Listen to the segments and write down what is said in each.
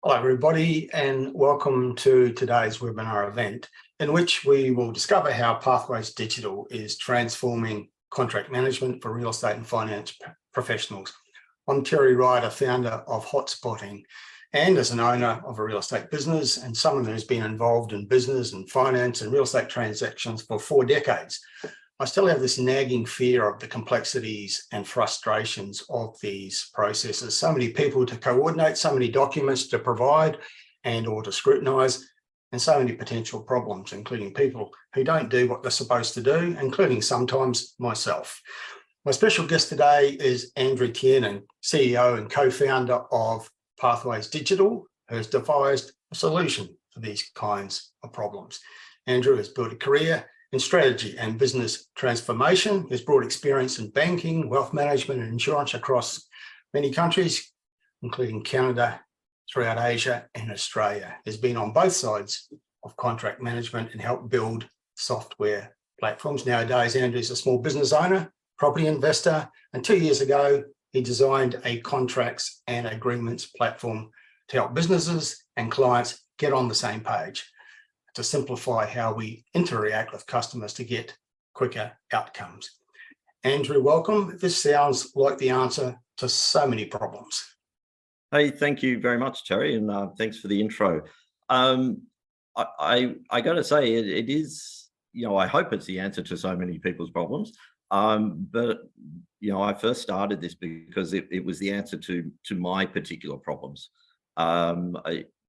Hello everybody and welcome to today's webinar event in which we will discover how Pathways Digital is transforming contract management for real estate and finance professionals. I'm Terry Ryder, founder of Hotspotting, and as an owner of a real estate business and someone who's been involved in business and finance and real estate transactions for 4 decades, I still have this nagging fear of the complexities and frustrations of these processes. So many people to coordinate, so many documents to provide and or to scrutinise, and so many potential problems, including people who don't do what they're supposed to do, including sometimes myself. My special guest today is Andrew Tiernan, CEO and co-founder of Pathways Digital, who has devised a solution for these kinds of problems. Andrew has built a career in strategy and business transformation. He's brought experience in banking, wealth management and insurance across many countries, including Canada, throughout Asia and Australia. He's been on both sides of contract management and helped build software platforms. Nowadays, Andrew's a small business owner, property investor, and 2 years ago, he designed a contracts and agreements platform to help businesses and clients get on the same page, to simplify how we interact with customers to get quicker outcomes. Andrew, welcome. This sounds like the answer to so many problems. Hey, thank you very much, Terry, and thanks for the intro. I got to say, it is, I hope it's the answer to so many people's problems. But I first started this because it was the answer to my particular problems.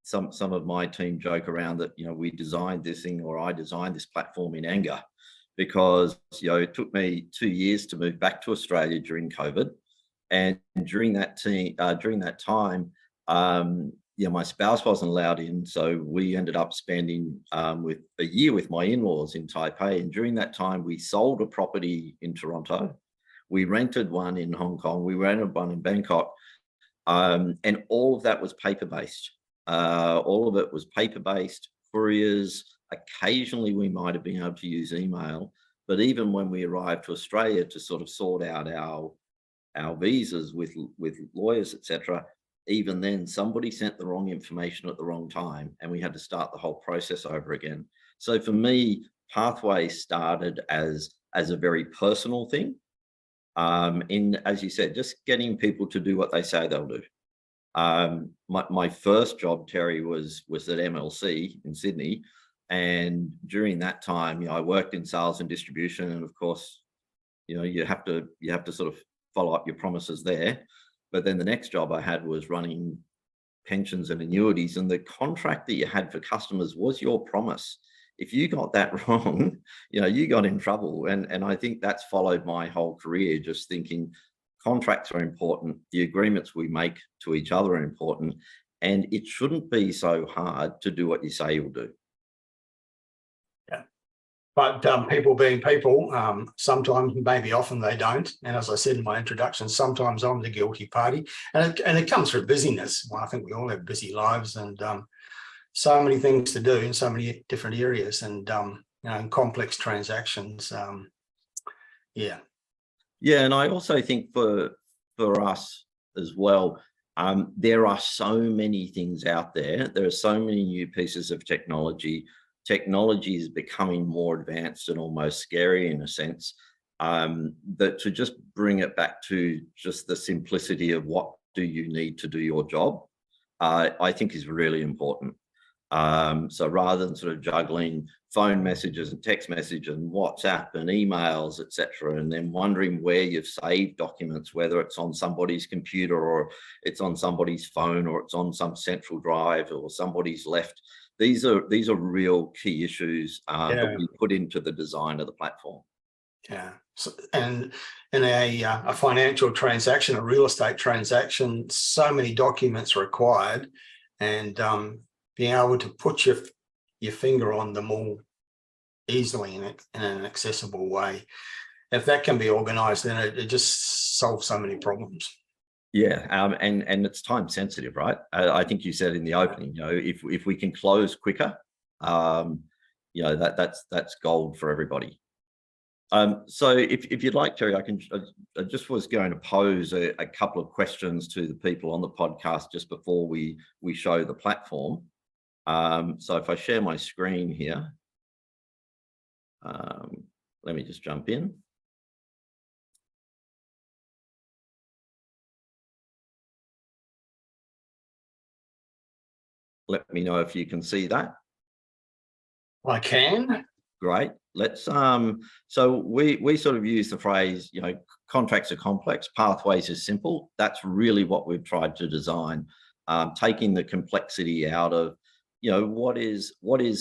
Some of my team joke around that, we designed this thing, or I designed this platform in anger, because, it took me 2 years to move back to Australia during COVID. And during that time, my spouse wasn't allowed in. So we ended up spending with a year with my in-laws in Taipei. And during that time, we sold a property in Toronto. We rented one in Hong Kong. We rented one in Bangkok. And all of that was paper-based. All of it was paper-based, couriers. Occasionally we might have been able to use email, but even when we arrived to Australia to sort of sort out our visas with lawyers, etc., even then somebody sent the wrong information at the wrong time and we had to start the whole process over again. So for me, Pathway started as a very personal thing, as you said, just getting people to do what they say they'll do. My first job, Terry, was at MLC in Sydney, and during that time, I worked in sales and distribution, and of course, you have to sort of follow up your promises there. But then the next job I had was running pensions and annuities, and the contract that you had for customers was your promise. If you got that wrong, you got in trouble, and I think that's followed my whole career, just thinking, contracts are important. The agreements we make to each other are important, and it shouldn't be so hard to do what you say you'll do. Yeah, but people being people, sometimes, maybe often they don't. And as I said in my introduction, sometimes I'm the guilty party, and it comes through busyness. Well, I think we all have busy lives and so many things to do in so many different areas, and in complex transactions. Yeah. Yeah, and I also think for us as well, there are so many things out there. There are so many new pieces of technology. Technology is becoming more advanced and almost scary in a sense, that to just bring it back to just the simplicity of what do you need to do your job, I think is really important. So rather than sort of juggling phone messages and text messages and WhatsApp and emails, etc., and then wondering where you've saved documents, whether it's on somebody's computer or it's on somebody's phone or it's on some central drive or somebody's left, these are real key issues that we put into the design of the platform. Yeah, so, and in a financial transaction, a real estate transaction, so many documents required, and being able to put your finger on them all easily in an accessible way. If that can be organized, then it just solves so many problems. Yeah, and it's time sensitive, right? I think you said in the opening, if we can close quicker, that's gold for everybody. So if you'd like, Terry, I just was going to pose a couple of questions to the people on the podcast just before we show the platform. So if I share my screen here, let me just jump in. Let me know if you can see that. I can. Great. Let's so we sort of use the phrase, contracts are complex, pathways are simple. That's really what we've tried to design, taking the complexity out of, what is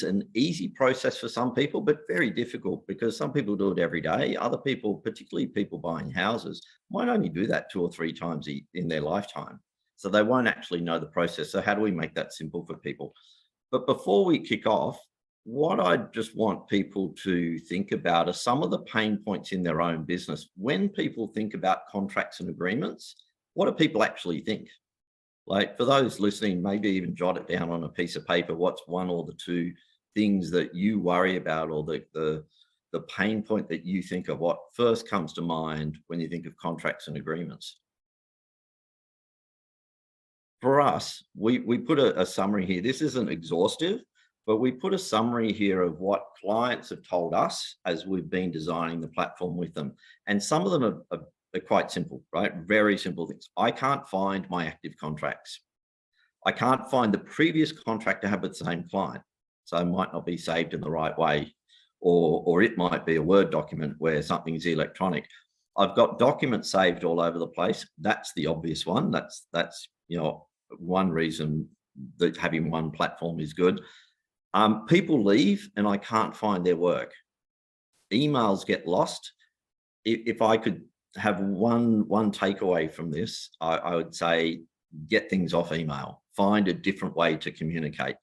an easy process for some people, but very difficult because some people do it every day. Other people, particularly people buying houses, might only do that 2 or 3 times in their lifetime. So they won't actually know the process. So how do we make that simple for people? But before we kick off, what I just want people to think about are some of the pain points in their own business. When people think about contracts and agreements, what do people actually think? Like, for those listening, maybe even jot it down on a piece of paper. What's 1 or 2 things that you worry about, or the pain point that you think of? What first comes to mind when you think of contracts and agreements? For us, we put a summary here. This isn't exhaustive, but we put a summary here of what clients have told us as we've been designing the platform with them. And some of them are quite simple, right? Very simple things. I can't find my active contracts. I can't find the previous contract I have with the same client. So it might not be saved in the right way, or it might be a Word document where something's electronic. I've got documents saved all over the place. That's the obvious one. That's one reason that having one platform is good. People leave and I can't find their work. Emails get lost. If I could have one takeaway from this, I would say get things off email. Find a different way to communicate.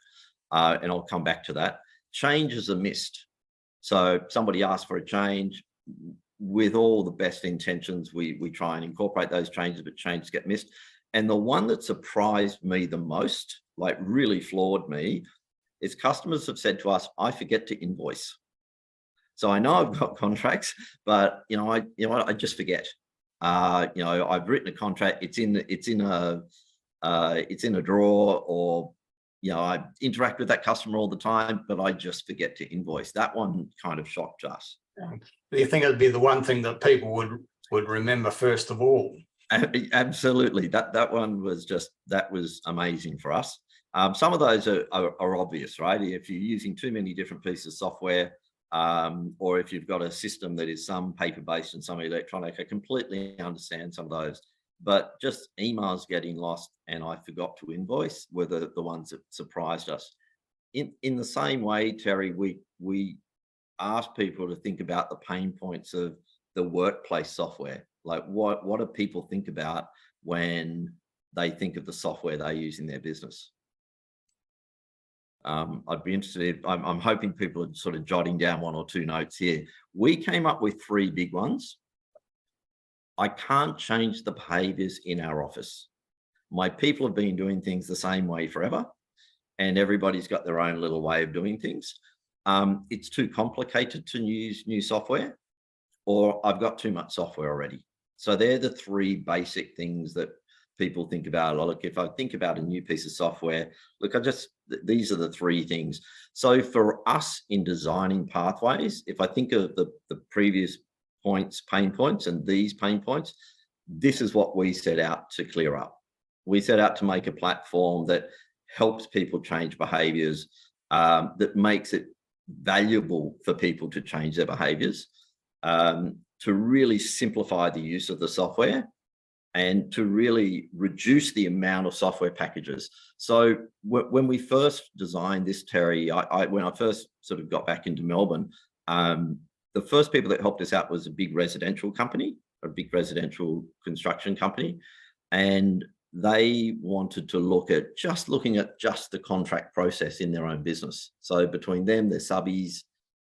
And I'll come back to that. Changes are missed. So somebody asks for a change. With all the best intentions, we try and incorporate those changes, but changes get missed. And the one that surprised me the most, like really floored me, is customers have said to us, I forget to invoice. So I know I've got contracts, but I just forget. I've written a contract, it's in a drawer, or I interact with that customer all the time, but I just forget to invoice. That one kind of shocked us. Do you think it'd be the one thing that people would remember first of all? Absolutely. That one was that was amazing for us. Some of those are obvious, right? If you're using too many different pieces of software, or if you've got a system that is some paper-based and some electronic, I completely understand some of those. But just emails getting lost and I forgot to invoice were the ones that surprised us. In the same way, Terry, we asked people to think about the pain points of the workplace software. Like what do people think about when they think of the software they use in their business? I'd be interested. I'm hoping people are sort of jotting down 1 or 2 notes here. We came up with 3 big ones. I can't change the behaviours in our office. My people have been doing things the same way forever, and everybody's got their own little way of doing things. It's too complicated to use new software, or I've got too much software already. So they're the 3 basic things that people think about. Look, if I think about a new piece of software, these are the 3 things. So for us in designing pathways, if I think of the previous pain points, and these pain points, this is what we set out to clear up. We set out to make a platform that helps people change behaviors, that makes it valuable for people to change their behaviors, to really simplify the use of the software, and to really reduce the amount of software packages. So when we first designed this, Terry, when I first sort of got back into Melbourne, the first people that helped us out was a big residential company, a big residential construction company. And they wanted to looking at just the contract process in their own business. So between them, their subbies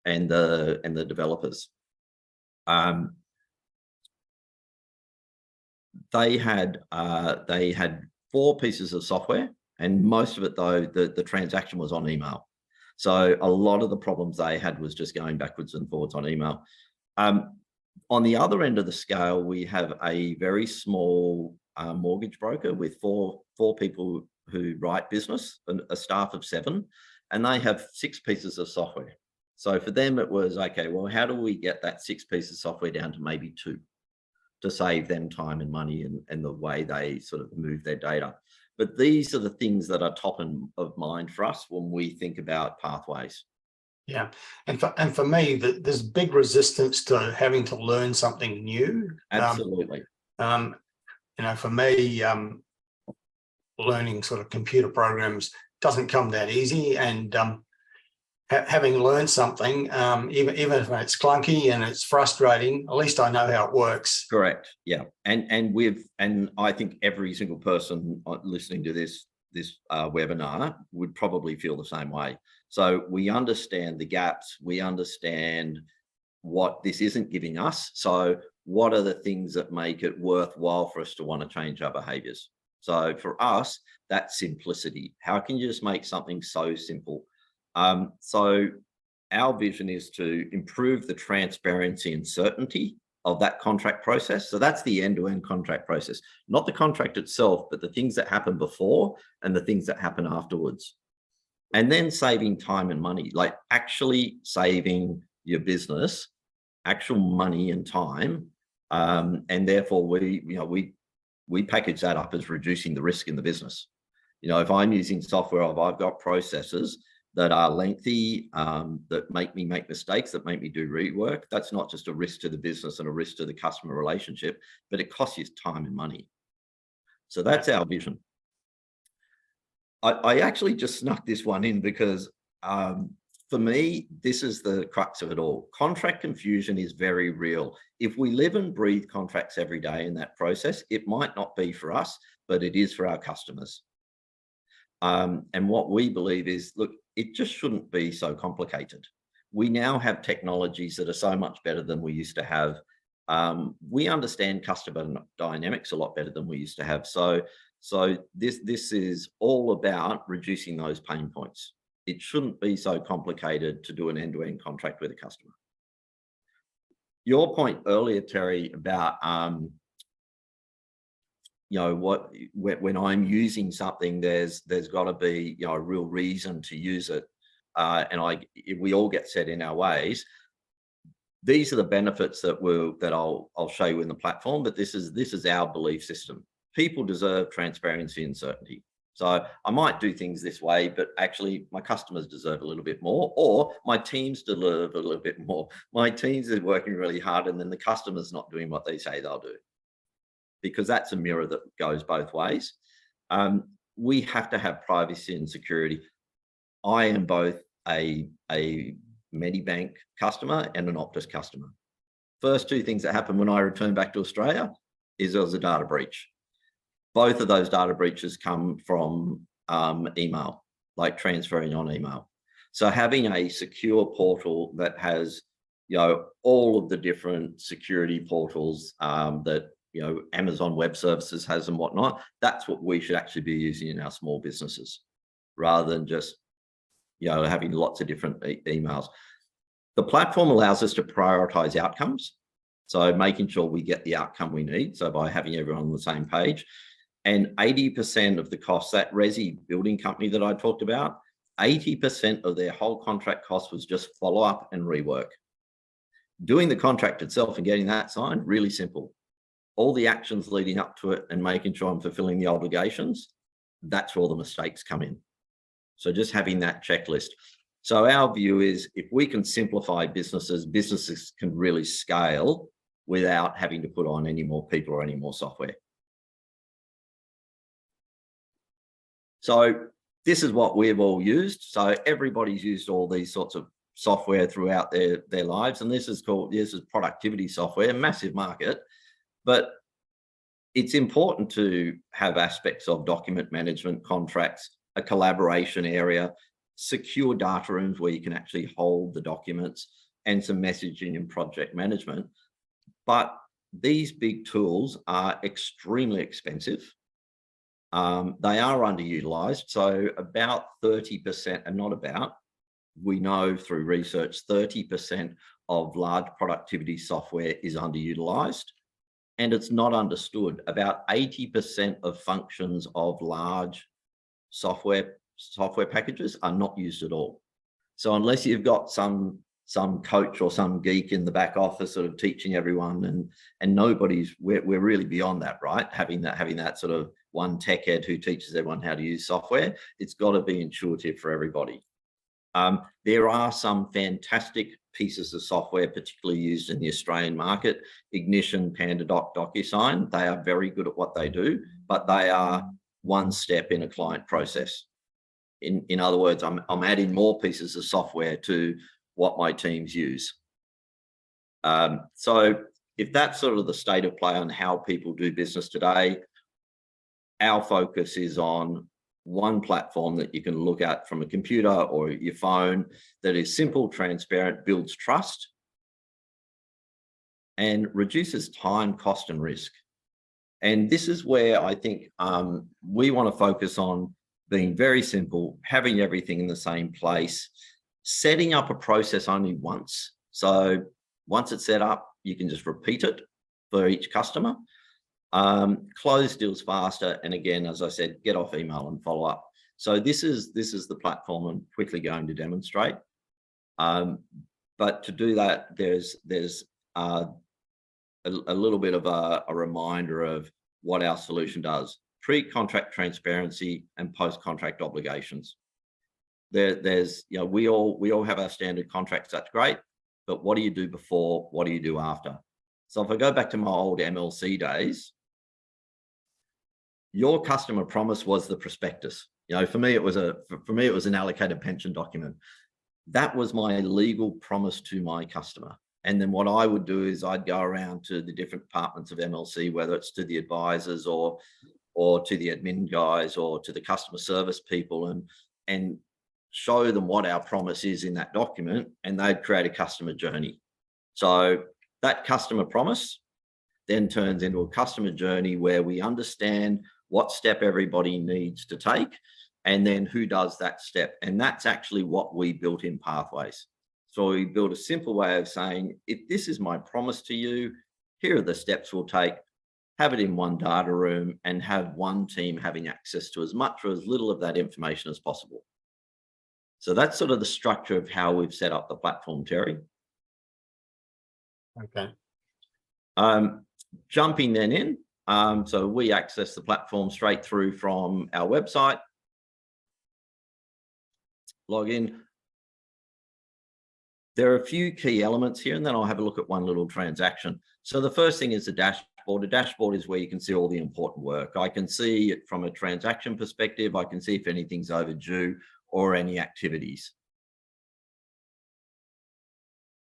and the developers. They had 4 pieces of software, and most of it, though, the transaction was on email. So a lot of the problems they had was just going backwards and forwards on email. On the other end of the scale, we have a very small mortgage broker with four people who write business, a staff of 7, and they have 6 pieces of software. So for them, it was, okay, well, how do we get that 6 pieces of software down to maybe 2 to save them time and money and the way they sort of move their data? But these are the things that are top of mind for us when we think about pathways. Yeah, and for me, there's big resistance to having to learn something new. Absolutely. For me, learning sort of computer programs doesn't come that easy, and having learned something, even if it's clunky and it's frustrating, at least I know how it works. Correct. Yeah, and I think every single person listening to this webinar would probably feel the same way. So we understand the gaps, we understand what this isn't giving us. So what are the things that make it worthwhile for us to want to change our behaviors? So for us, that's simplicity. How can you just make something so simple? So our vision is to improve the transparency and certainty of that contract process. So that's the end-to-end contract process, not the contract itself, but the things that happen before and the things that happen afterwards. And then saving time and money, like actually saving your business actual money and time. And therefore we package that up as reducing the risk in the business. If I'm using software, if I've got processes that are lengthy, that make me make mistakes, that make me do rework, that's not just a risk to the business and a risk to the customer relationship, but it costs you time and money. So that's our vision. I actually just snuck this one in because for me, this is the crux of it all. Contract confusion is very real. If we live and breathe contracts every day in that process, it might not be for us, but it is for our customers. And what we believe is, look, it just shouldn't be so complicated. We now have technologies that are so much better than we used to have. We understand customer dynamics a lot better than we used to have. So this is all about reducing those pain points. It shouldn't be so complicated to do an end-to-end contract with a customer. Your point earlier, Terry, about when I'm using something, there's got to be a real reason to use it, and we all get set in our ways. These are the benefits that I'll show you in the platform, but this is our belief system. People deserve transparency and certainty. So I might do things this way, but actually my customers deserve a little bit more, or my teams deserve a little bit more. My teams are working really hard and then the customer's not doing what they say they'll do, because that's a mirror that goes both ways. We have to have privacy and security. I am both a Medibank customer and an Optus customer. First 2 things that happened when I returned back to Australia is there was a data breach. Both of those data breaches come from email, like transferring on email. So having a secure portal that has, all of the different security portals that, Amazon Web Services has and whatnot, that's what we should actually be using in our small businesses, rather than just, having lots of different emails. The platform allows us to prioritize outcomes. So making sure we get the outcome we need. So by having everyone on the same page. And 80% of the costs, that resi building company that I talked about, 80% of their whole contract cost was just follow up and rework. Doing the contract itself and getting that signed, really simple. All the actions leading up to it and making sure I'm fulfilling the obligations, that's where all the mistakes come in. So just having that checklist. So our view is, if we can simplify businesses can really scale without having to put on any more people or any more software. So this is what we've all used. So everybody's used all these sorts of software throughout their lives. And this is productivity software, massive market. But it's important to have aspects of document management, contracts, a collaboration area, secure data rooms where you can actually hold the documents, and some messaging and project management. But these big tools are extremely expensive. They are underutilized. So about 30%, and not about, we know through research, 30% of large productivity software is underutilized and it's not understood. About 80% of functions of large software packages are not used at all. So unless you've got some coach or some geek in the back office sort of teaching everyone, and we're really beyond that, right? Having that sort of one tech head who teaches everyone how to use software, it's got to be intuitive for everybody. There are some fantastic pieces of software, particularly used in the Australian market, Ignition, PandaDoc, DocuSign. They are very good at what they do, but they are one step in a client process. In other words, I'm adding more pieces of software to what my teams use. So if that's sort of the state of play on how people do business today, our focus is on one platform that you can look at from a computer or your phone that is simple, transparent, builds trust, and reduces time, cost, and risk. And this is where I think we want to focus on being very simple, having everything in the same place, setting up a process only once. So once it's set up, you can just repeat it for each customer. Close deals faster, and again, as I said, get off email and follow up. So this is the platform I'm quickly going to demonstrate. But to do that, there's a little bit of a reminder of what our solution does: pre-contract transparency and post-contract obligations. There's we all have our standard contracts. That's great, but what do you do before? What do you do after? So if I go back to my old MLC days, your customer promise was the prospectus. For me it was an allocated pension document. That was my legal promise to my customer. And then what I would do is I'd go around to the different departments of MLC, whether it's to the advisors or to the admin guys or to the customer service people, and show them what our promise is in that document, and they'd create a customer journey. So that customer promise then turns into a customer journey where we understand what step everybody needs to take, and then who does that step. And that's actually what we built in Pathways. So we built a simple way of saying, if this is my promise to you, here are the steps we'll take, have it in one data room, and have one team having access to as much or as little of that information as possible. So that's sort of the structure of how we've set up the platform, Terry. Okay. Jumping then in, so we access the platform straight through from our website. Log in. There are a few key elements here, and then I'll have a look at one little transaction. So the first thing is the dashboard. A dashboard is where you can see all the important work. I can see it from a transaction perspective. I can see if anything's overdue or any activities.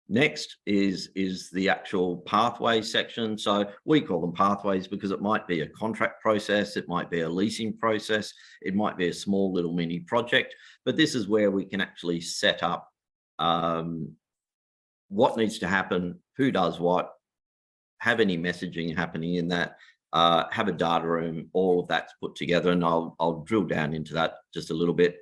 Next is the actual pathway section. So we call them pathways because it might be a contract process, it might be a leasing process, it might be a small little mini project, but this is where we can actually set up what needs to happen, who does what, have any messaging happening in that, have a data room, all of that's put together, and I'll drill down into that just a little bit.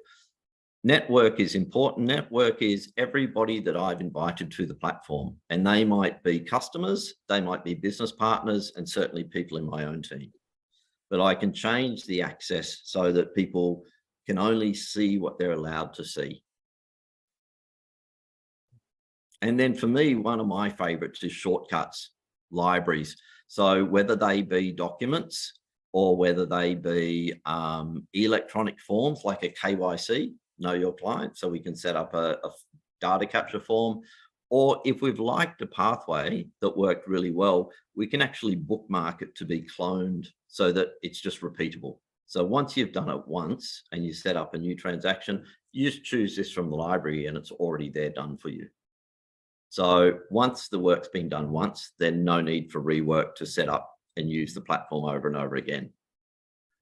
Network is important. Network is everybody that I've invited to the platform, and they might be customers, they might be business partners, and certainly people in my own team. But I can change the access so that people can only see what they're allowed to see. And then for me, one of my favorites is shortcuts, libraries. So whether they be documents or whether they be electronic forms like a KYC, know your client, so we can set up a data capture form, or if we've liked a pathway that worked really well, we can actually bookmark it to be cloned so that it's just repeatable. So once you've done it once and you set up a new transaction, you just choose this from the library and it's already there done for you. So once the work's been done once, then no need for rework to set up and use the platform over and over again.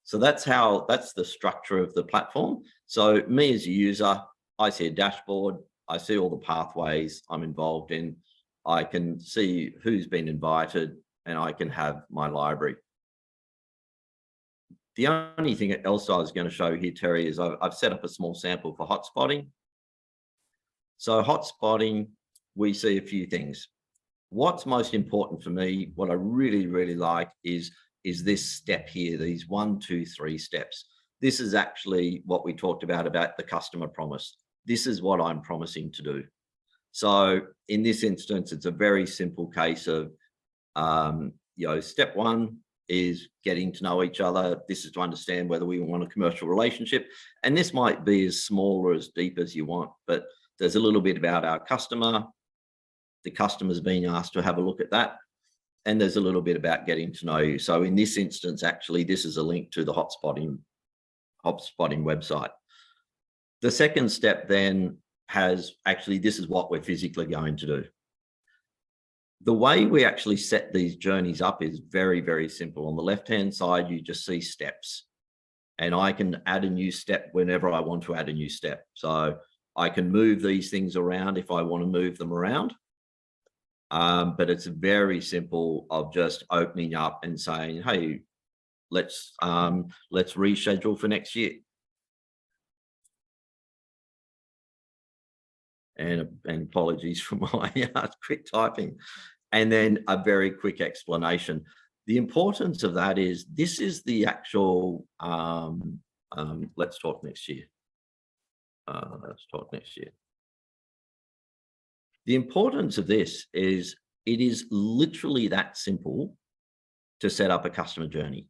So that's the structure of the platform. So me as a user, I see a dashboard, I see all the pathways I'm involved in, I can see who's been invited, and I can have my library. The only thing else I was going to show here, Terry, is I've set up a small sample for hotspotting. So hotspotting, we see a few things. What's most important for me, what I really, really like is this step here, these 1, 2, 3 steps. This is actually what we talked about the customer promise. This is what I'm promising to do. So in this instance, it's a very simple case of, step 1 is getting to know each other. This is to understand whether we want a commercial relationship. And this might be as small or as deep as you want, but there's a little bit about our customer. The customer's being asked to have a look at that. And there's a little bit about getting to know you. So in this instance, actually, this is a link to the hotspotting website. The second step then has actually, this is what we're physically going to do. The way we actually set these journeys up is very, very simple. On the left-hand side, you just see steps. And I can add a new step whenever I want to add a new step. So I can move these things around if I want to move them around. But it's very simple of just opening up and saying, hey, let's reschedule for next year. And apologies for my quick typing. And then a very quick explanation. The importance of that is this is the actual, let's talk next year. The importance of this is it is literally that simple to set up a customer journey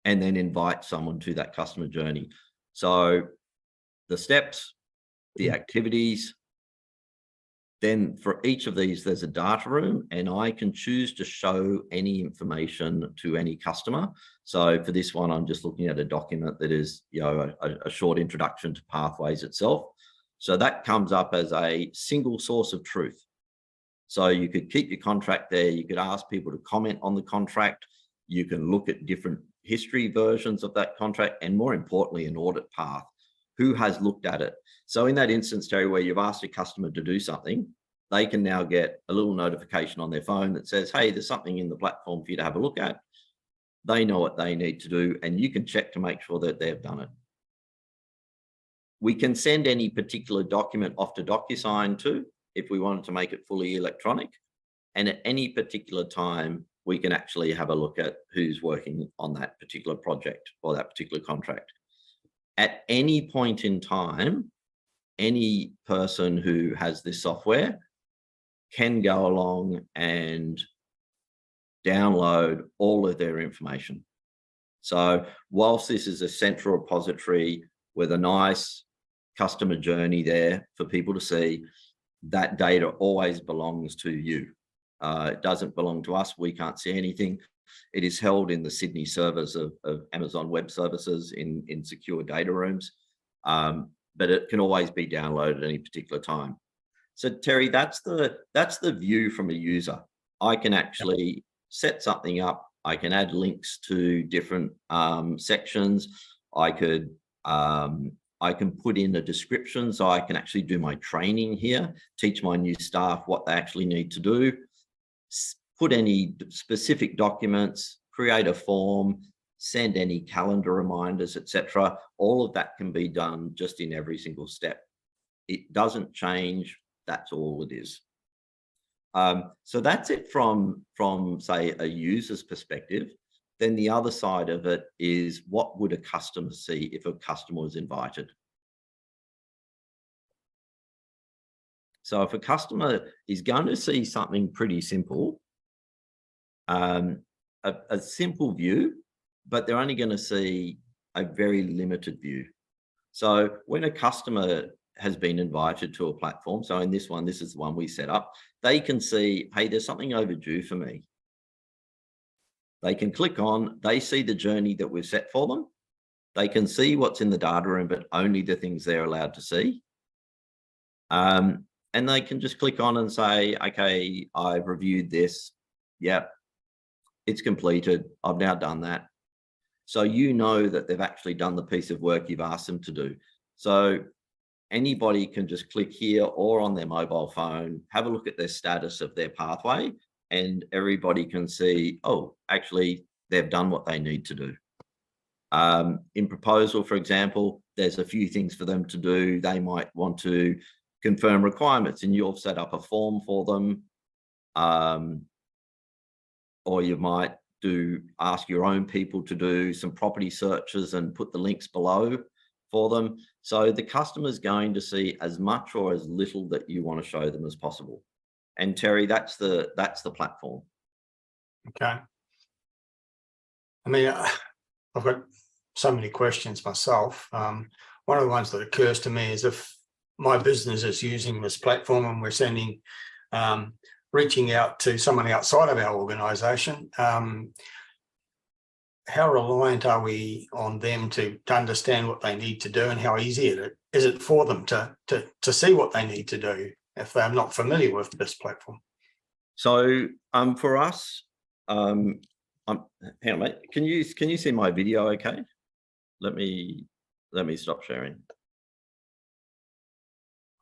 and then invite someone to that customer journey. So the steps, the activities, then for each of these, there's a data room and I can choose to show any information to any customer. So for this one, I'm just looking at a document that is, a short introduction to Pathways itself. So that comes up as a single source of truth. So you could keep your contract there. You could ask people to comment on the contract. You can look at different history versions of that contract, and more importantly, an audit path. Who has looked at it? So in that instance, Terry, where you've asked a customer to do something, they can now get a little notification on their phone that says, hey, there's something in the platform for you to have a look at. They know what they need to do, and you can check to make sure that they've done it. We can send any particular document off to DocuSign too, if we wanted to make it fully electronic. And at any particular time, we can actually have a look at who's working on that particular project or that particular contract. At any point in time, any person who has this software can go along and download all of their information. So whilst this is a central repository with a nice customer journey there for people to see, that data always belongs to you. It doesn't belong to us. We can't see anything. It is held in the Sydney servers of Amazon Web Services in secure data rooms, but it can always be downloaded at any particular time. So Terry, that's the view from a user. I can actually set something up. I can add links to different sections. I can put in a description, so I can actually do my training here, teach my new staff what they actually need to do, put any specific documents, create a form, send any calendar reminders, etc. All of that can be done just in every single step. It doesn't change. That's all it is. So that's it from say a user's perspective. Then the other side of it is, what would a customer see if a customer was invited? So if a customer is going to see something pretty simple, a simple view, but they're only going to see a very limited view. So when a customer has been invited to a platform, so in this one, this is the one we set up, they can see, hey, there's something overdue for me. They can click on, they see the journey that we've set for them. They can see what's in the data room, but only the things they're allowed to see. And they can just click on and say, okay, I've reviewed this. Yep, it's completed. I've now done that. So you know that they've actually done the piece of work you've asked them to do. So anybody can just click here or on their mobile phone, have a look at their status of their pathway, and everybody can see, oh, actually, they've done what they need to do. In proposal, for example, there's a few things for them to do. They might want to confirm requirements, and you'll set up a form for them. Or you might ask your own people to do some property searches and put the links below for them. So the customer's going to see as much or as little that you want to show them as possible. And Terry, that's the platform. Okay. I mean, I've got so many questions myself. One of the ones that occurs to me is if my business is using this platform and we're sending, reaching out to someone outside of our organisation, how reliant are we on them to understand what they need to do, and how easy is it for them to see what they need to do if they're not familiar with this platform? So for us, hang on, mate. Can you see my video? Okay, let me stop sharing.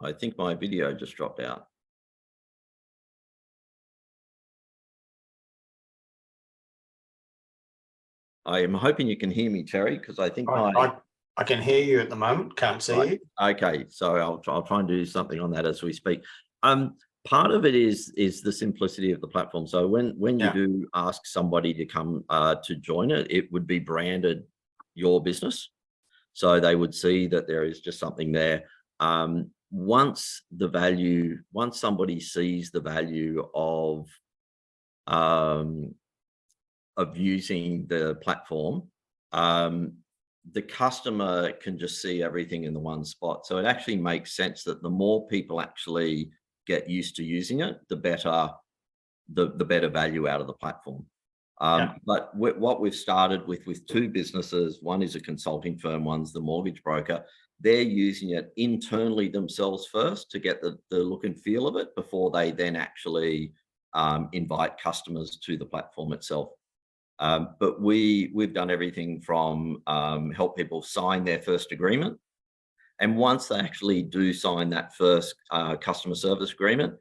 I think my video just dropped out. I am hoping you can hear me, Terry, because I think I can hear you at the moment. Can't see you. Okay, so I'll try and do something on that as we speak. Part of it is the simplicity of the platform. So when you do ask somebody to come to join it, it would be branded your business, so they would see that there is just something there. Once somebody sees the value of using the platform, the customer can just see everything in the one spot. So it actually makes sense that the more people actually get used to using it, the better value out of the platform. But what we've started with two businesses, one is a consulting firm, one's the mortgage broker. They're using it internally themselves first to get the look and feel of it before they then actually invite customers to the platform itself. But we've done everything from help people sign their first agreement. And once they actually do sign that first customer service agreement,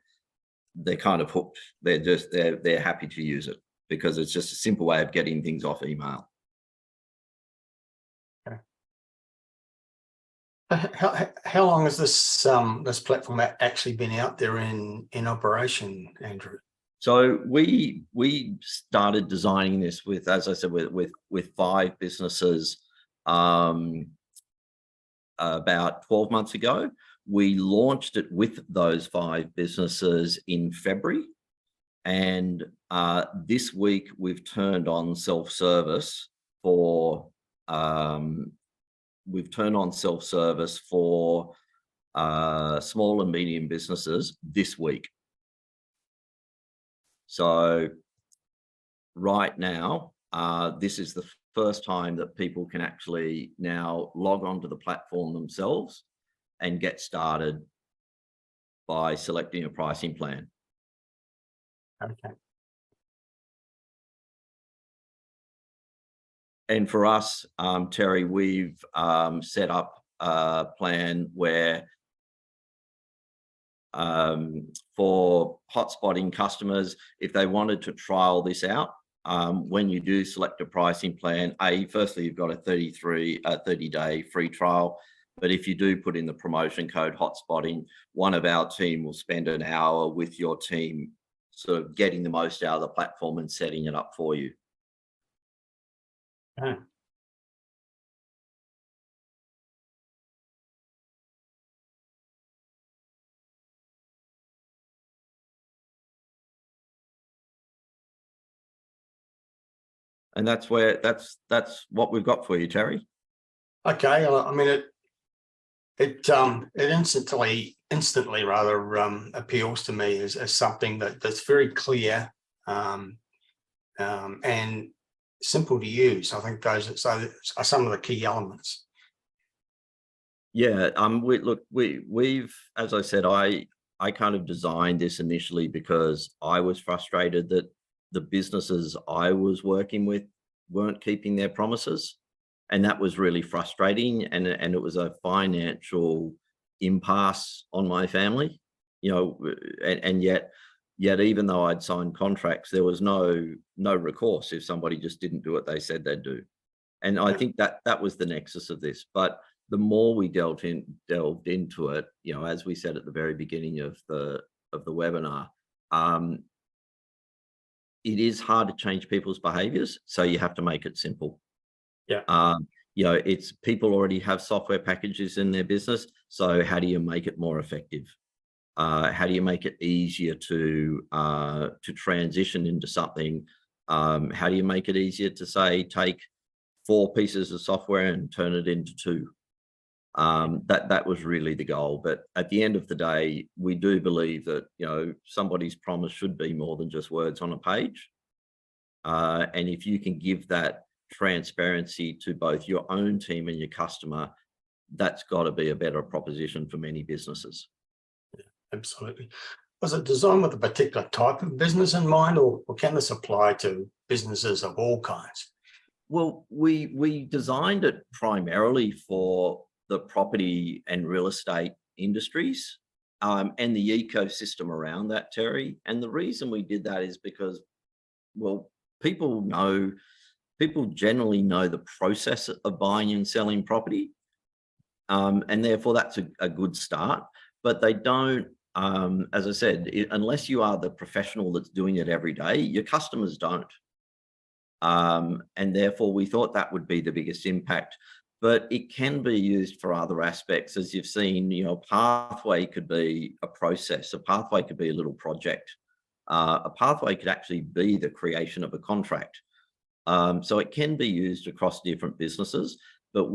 they're kind of hooked. They're happy to use it because it's just a simple way of getting things off email. Okay. How long has this platform actually been out there in operation, Andrew? So we started designing this with, as I said, with 5 businesses about 12 months ago. We launched it with those 5 businesses in February, and this week we've turned on self-service for small and medium businesses this week. So right now, this is the first time that people can actually now log onto the platform themselves and get started by selecting a pricing plan. Okay. And for us, Terry, we've set up a plan where for hotspotting customers, if they wanted to trial this out, when you do select a pricing plan, firstly, you've got a 30-day free trial. But if you do put in the promotion code hotspotting, one of our team will spend an hour with your team sort of getting the most out of the platform and setting it up for you. Okay. And that's what we've got for you, Terry. Okay. I mean, it instantly rather appeals to me as something that's very clear and simple to use. I think those are some of the key elements. Yeah. We've, as I said, I kind of designed this initially because I was frustrated that the businesses I was working with weren't keeping their promises. And that was really frustrating. And it was a financial impasse on my family, and yet even though I'd signed contracts, there was no recourse if somebody just didn't do what they said they'd do. And I think that was the nexus of this. But the more we delved into it, as we said at the very beginning of the webinar, it is hard to change people's behaviours, so you have to make it simple. Yeah. It's people already have software packages in their business, so how do you make it more effective? How do you make it easier to transition into something? How do you make it easier to say take 4 pieces of software and turn it into 2? That was really the goal. But at the end of the day, we do believe that somebody's promise should be more than just words on a page. And if you can give that transparency to both your own team and your customer, that's got to be a better proposition for many businesses. Absolutely. Was it designed with a particular type of business in mind, or can this apply to businesses of all kinds? Well, we designed it primarily for the property and real estate industries, and the ecosystem around that, Terry. And the reason we did that is because, well, people generally know the process of buying and selling property, and therefore that's a good start. But they don't, as I said, unless you are the professional that's doing it every day, your customers don't. And therefore we thought that would be the biggest impact. But it can be used for other aspects. As you've seen, a pathway could be a process, a pathway could be a little project. A pathway could actually be the creation of a contract. So it can be used across different businesses, but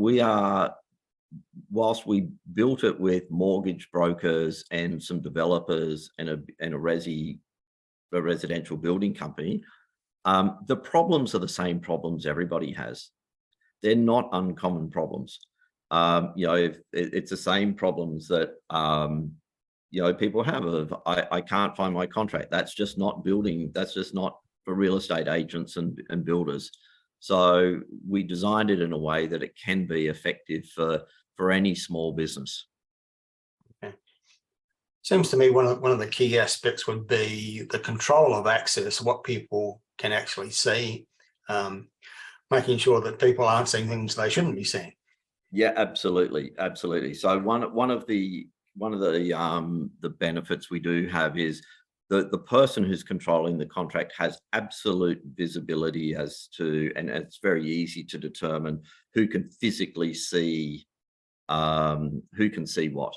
whilst we built it with mortgage brokers and some developers and a residential building company, the problems are the same problems everybody has. They're not uncommon problems. It's the same problems that people have of I can't find my contract. That's just not building. That's just not for real estate agents and builders. So we designed it in a way that it can be effective for any small business. Okay. Seems to me one of the key aspects would be the control of access, what people can actually see, making sure that people aren't seeing things they shouldn't be seeing. Yeah, absolutely. So one of the benefits we do have is the person who's controlling the contract has absolute visibility as to, and it's very easy to determine who can physically see what.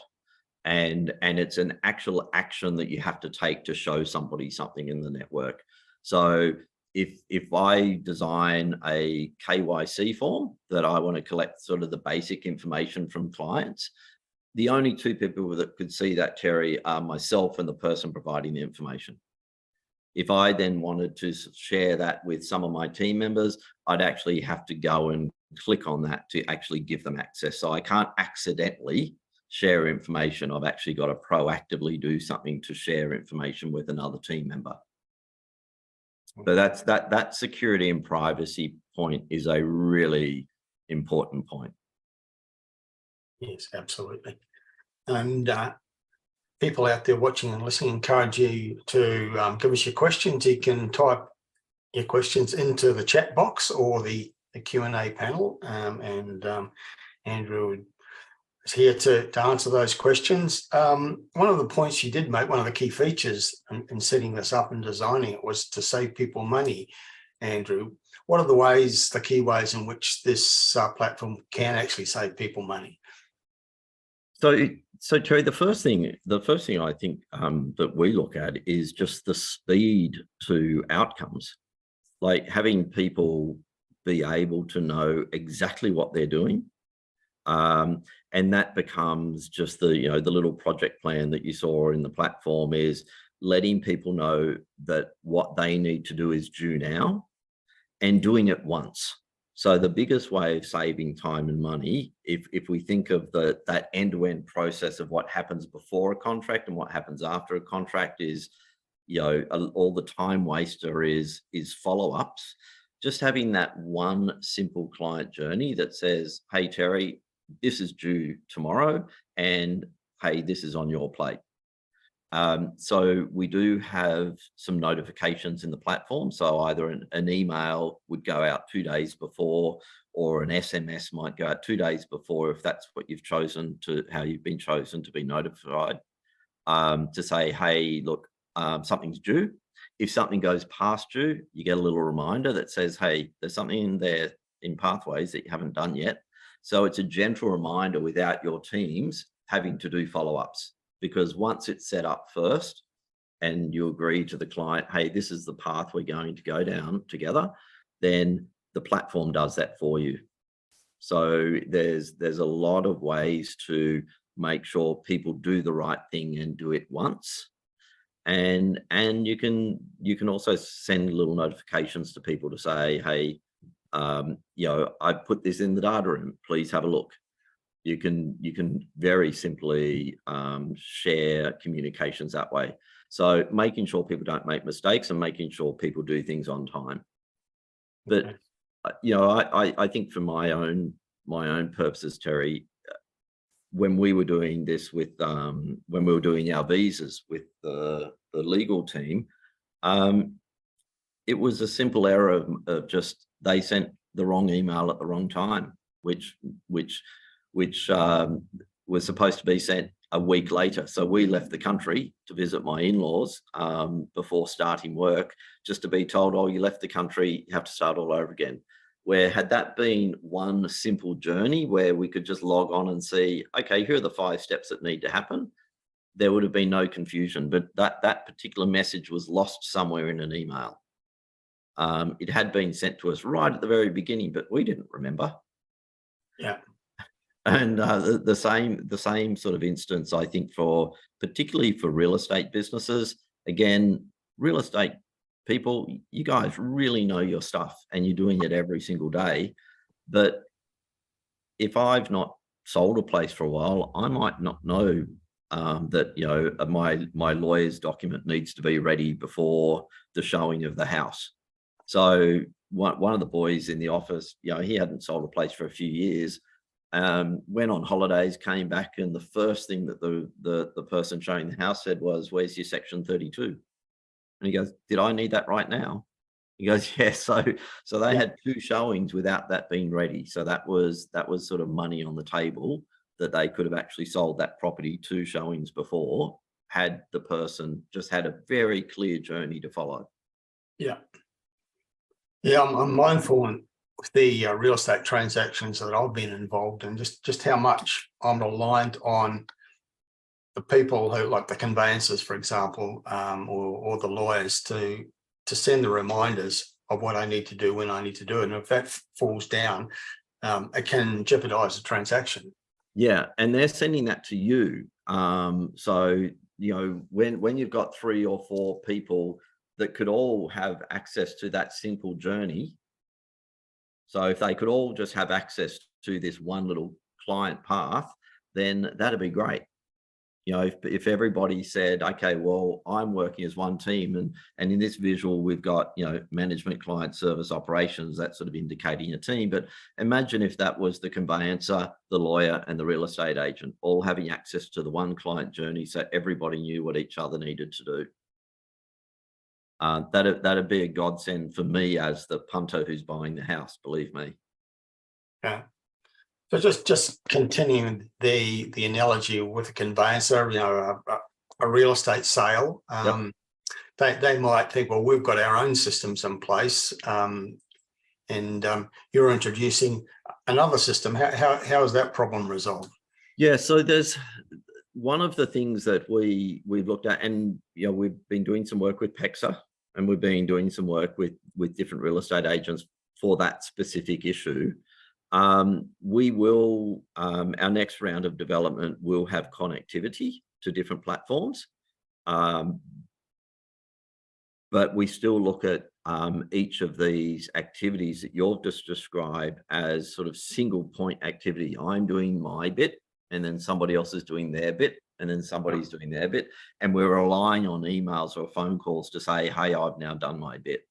And it's an actual action that you have to take to show somebody something in the network. So if I design a KYC form that I want to collect sort of the basic information from clients, the only 2 people that could see that, Terry, are myself and the person providing the information. If I then wanted to share that with some of my team members, I'd actually have to go and click on that to actually give them access. So I can't accidentally share information. I've actually got to proactively do something to share information with another team member. So that security and privacy point is a really important point. Yes, absolutely. And people out there watching and listening, encourage you to give us your questions. You can type your questions into the chat box or the Q&A panel, and Andrew is here to answer those questions. One of the points you did make, one of the key features in setting this up and designing it, was to save people money. Andrew, what are the key ways in which this platform can actually save people money? So Terry, the first thing I think that we look at is just the speed to outcomes, like having people be able to know exactly what they're doing. And that becomes just the little project plan that you saw in the platform, is letting people know that what they need to do is due now and doing it once. So the biggest way of saving time and money, if we think of that end-to-end process of what happens before a contract and what happens after a contract, is all the time waster is follow-ups. Just having that one simple client journey that says, hey Terry, this is due tomorrow, and hey, this is on your plate. So we do have some notifications in the platform. So either an email would go out 2 days before, or an SMS might go out 2 days before, if that's what you've chosen to, how you've been chosen to be notified, to say, hey, look, something's due. If something goes past due, you get a little reminder that says, hey, there's something in there in Pathways that you haven't done yet. So it's a gentle reminder without your teams having to do follow-ups, because once it's set up first and you agree to the client, hey, this is the path we're going to go down together, then the platform does that for you. So there's a lot of ways to make sure people do the right thing and do it once. And you can also send little notifications to people to say, hey, I put this in the data room, please have a look. You can very simply share communications that way. So making sure people don't make mistakes and making sure people do things on time. But I think for my own purposes, Terry, when we were doing this with when we were doing our visas with the legal team, it was a simple error of just they sent the wrong email at the wrong time, which was supposed to be sent a week later. So we left the country to visit my in-laws before starting work, just to be told, oh, you left the country, you have to start all over again. Where had that been one simple journey where we could just log on and see, okay, here are the 5 steps that need to happen, there would have been no confusion. But that particular message was lost somewhere in an email. It had been sent to us right at the very beginning, but we didn't remember. Yeah. And the same sort of instance, I think, particularly for real estate businesses. Again, real estate people, you guys really know your stuff and you're doing it every single day. But if I've not sold a place for a while, I might not know that my lawyer's document needs to be ready before the showing of the house. So one of the boys in the office, he hadn't sold a place for a few years. Went on holidays, came back, and the first thing that the person showing the house said was, "Where's your section 32?" And he goes, "Did I need that right now?" He goes, "Yeah." So they had 2 showings without that being ready. So that was sort of money on the table that they could have actually sold that property 2 showings before, had the person just had a very clear journey to follow. Yeah. Yeah, I'm mindful with the real estate transactions that I've been involved in, just how much I'm reliant on the people who, like the conveyancers, for example, or the lawyers to send the reminders of what I need to do when I need to do it. And if that falls down, it can jeopardize the transaction. Yeah, and they're sending that to you. So when you've got 3 or 4 people that could all have access to that simple journey. So if they could all just have access to this one little client path, then that'd be great. If everybody said, okay, well, I'm working as one team, and in this visual, we've got, management, client service, operations, that's sort of indicating a team. But imagine if that was the conveyancer, the lawyer, and the real estate agent all having access to the one client journey, so everybody knew what each other needed to do. That'd be a godsend for me as the punter who's buying the house, believe me. Yeah. So just continuing the analogy with a conveyancer, a real estate sale, they might think, well, we've got our own systems in place, and you're introducing another system. How is that problem resolved? Yeah, so there's one of the things that we've looked at, and we've been doing some work with PEXA, and we've been doing some work with different real estate agents for that specific issue. We will, our next round of development will have connectivity to different platforms. But we still look at each of these activities that you've just described as sort of single point activity. I'm doing my bit, and then somebody else is doing their bit, and then somebody's doing their bit. And we're relying on emails or phone calls to say, hey, I've now done my bit.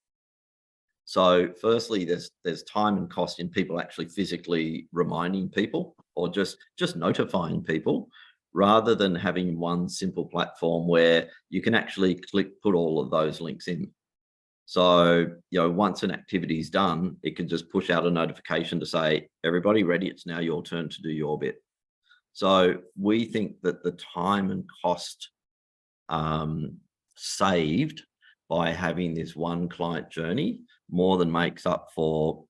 So firstly, there's time and cost in people actually physically reminding people or just notifying people, rather than having one simple platform where you can actually put all of those links in. So, once an activity is done, it can just push out a notification to say, everybody ready, it's now your turn to do your bit. So we think that the time and cost saved by having this one client journey more than makes up for,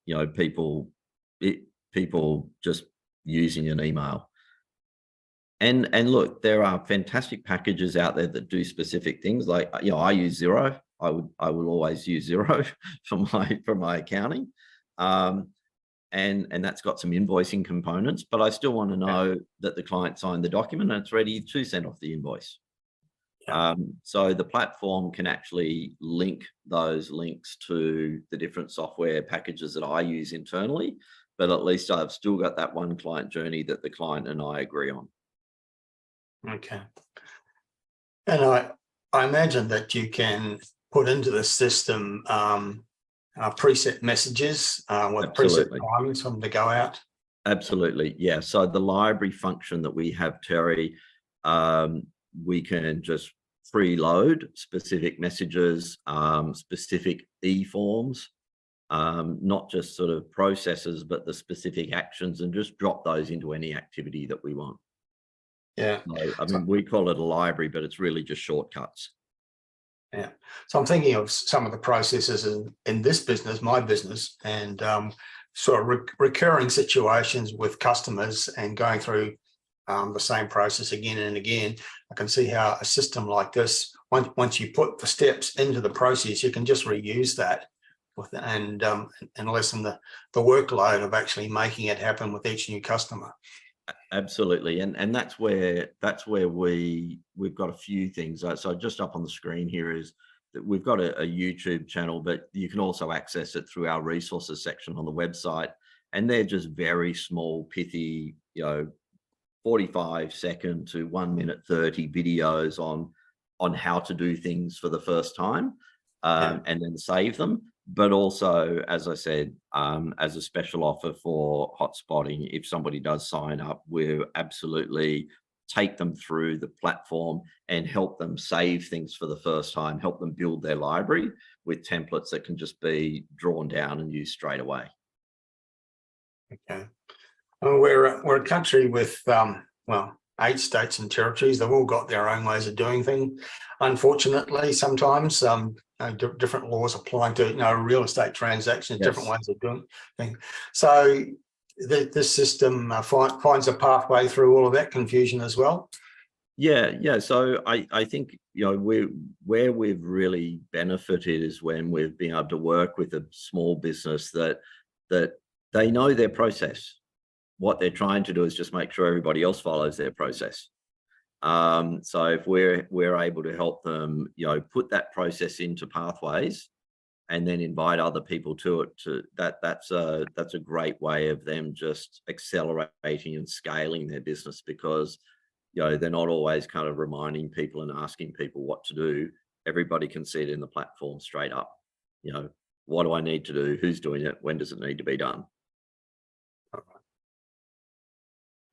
people just using an email. And look, there are fantastic packages out there that do specific things. Like, I use Xero. I will always use Xero for my accounting. And that's got some invoicing components, but I still want to know that the client signed the document and it's ready to send off the invoice. So the platform can actually link those links to the different software packages that I use internally, but at least I've still got that one client journey that the client and I agree on. Okay. And I imagine that you can put into the system preset messages with preset timings for them to go out. Absolutely, yeah. So the library function that we have, Terry, we can just preload specific messages, specific e-forms, not just sort of processes, but the specific actions, and just drop those into any activity that we want. Yeah. So, we call it a library, but it's really just shortcuts. Yeah. So I'm thinking of some of the processes in this business, my business, and sort of recurring situations with customers and going through the same process again and again. I can see how a system like this, once you put the steps into the process, you can just reuse that and lessen the workload of actually making it happen with each new customer. Absolutely, and that's where we've got a few things. So just up on the screen here is that we've got a YouTube channel, but you can also access it through our resources section on the website, and they're just very small, pithy, 45-second to 1 minute 30 videos on how to do things for the first time, and then save them. But also, as I said, as a special offer for hotspotting, if somebody does sign up, we'll absolutely take them through the platform and help them save things for the first time, help them build their library with templates that can just be drawn down and used straight away. Okay. Well, we're a country with, 8 states and territories. They've all got their own ways of doing things. Unfortunately, sometimes different laws applying to real estate transactions, different ways of doing things. So this system finds a pathway through all of that confusion as well. Yeah. So I think where we've really benefited is when we've been able to work with a small business that they know their process. What they're trying to do is just make sure everybody else follows their process. So if we're able to help them, put that process into pathways, and then invite other people to it, that's a great way of them just accelerating and scaling their business, because they're not always kind of reminding people and asking people what to do. Everybody can see it in the platform straight up. What do I need to do? Who's doing it? When does it need to be done?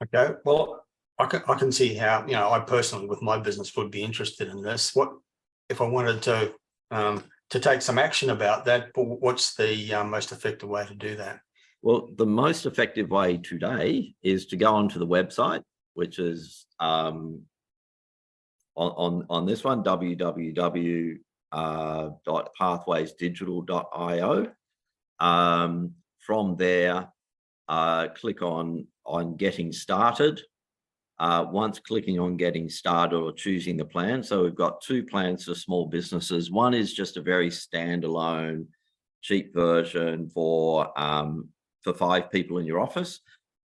Okay, well, I can see how, I personally with my business would be interested in this. What if I wanted to take some action about that? What's the most effective way to do that? Well, the most effective way today is to go onto the website, which is on this one, www.pathwaysdigital.io. From there, click on getting started. Once clicking on getting started or choosing the plan. So we've got 2 plans for small businesses. One is just a very standalone, cheap version for 5 people in your office.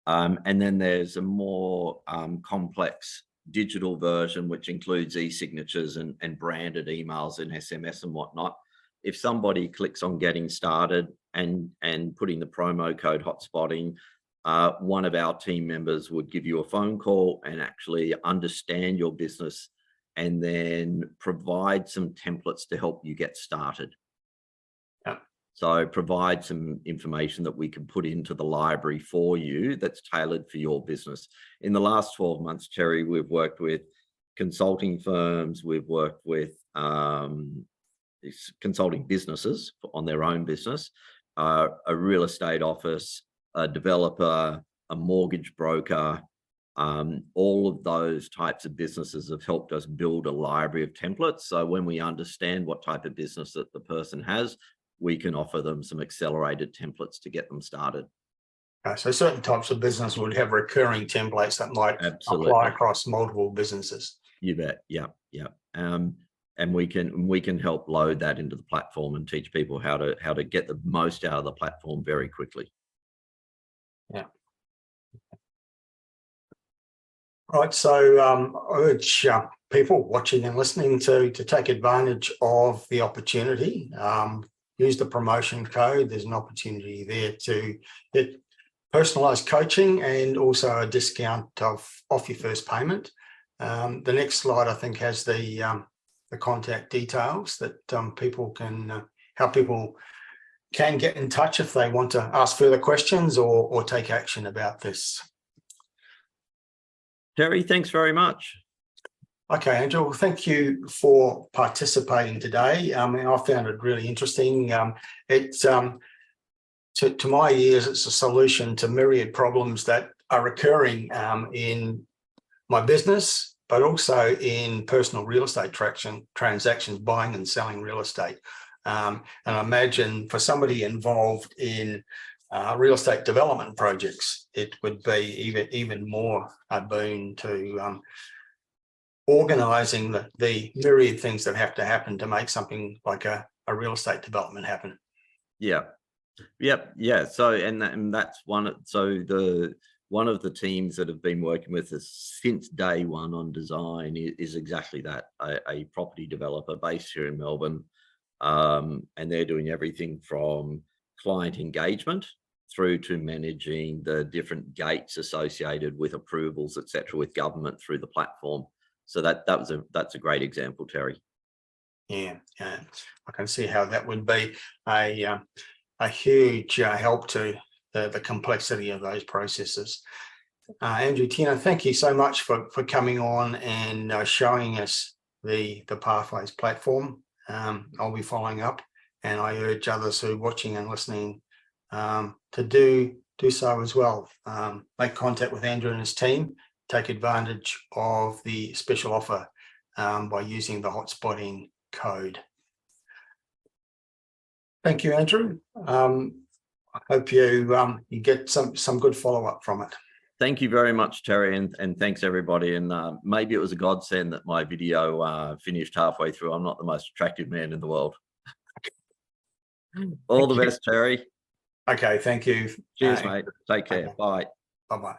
And then there's a more complex digital version, which includes e-signatures and branded emails and SMS and whatnot. If somebody clicks on getting started and putting the promo code hotspotting, one of our team members would give you a phone call and actually understand your business, and then provide some templates to help you get started. So provide some information that we can put into the library for you that's tailored for your business. In the last 12 months, Terry, we've worked with consulting firms, we've worked with consulting businesses on their own business, a real estate office, a developer, a mortgage broker. All of those types of businesses have helped us build a library of templates. So when we understand what type of business that the person has, we can offer them some accelerated templates to get them started. So certain types of business would have recurring templates that might apply across multiple businesses. You bet. Yeah. And we can help load that into the platform and teach people how to get the most out of the platform very quickly. Yeah. Right. So I urge people watching and listening to take advantage of the opportunity. Use the promotion code. There's an opportunity there to get personalised coaching and also a discount off your first payment. The next slide, I think, has the contact details that people can how people can get in touch if they want to ask further questions or take action about this. Terry, thanks very much. Okay, Andrew, well, thank you for participating today. I found it really interesting. To my ears, it's a solution to myriad problems that are recurring in my business, but also in personal real estate transactions, buying and selling real estate. And I imagine for somebody involved in real estate development projects, it would be even more a boon to organising the myriad things that have to happen to make something like a real estate development happen. Yeah. Yep. Yeah. So, and that's one of the teams that have been working with us since day one on design is exactly that, a property developer based here in Melbourne. And they're doing everything from client engagement through to managing the different gates associated with approvals, etc., with government through the platform. So that's a great example, Terry. Yeah, I can see how that would be a huge help to the complexity of those processes. Andrew, Tiernan, thank you so much for coming on and showing us the Pathways platform. I'll be following up, and I urge others who are watching and listening to do so as well. Make contact with Andrew and his team. Take advantage of the special offer by using the hotspotting code. Thank you, Andrew. I hope you get some good follow-up from it. Thank you very much, Terry, and thanks everybody. And maybe it was a godsend that my video finished halfway through. I'm not the most attractive man in the world. All the best, Terry. Okay, thank you. Cheers, mate. Take care. Okay. Bye. Bye-bye.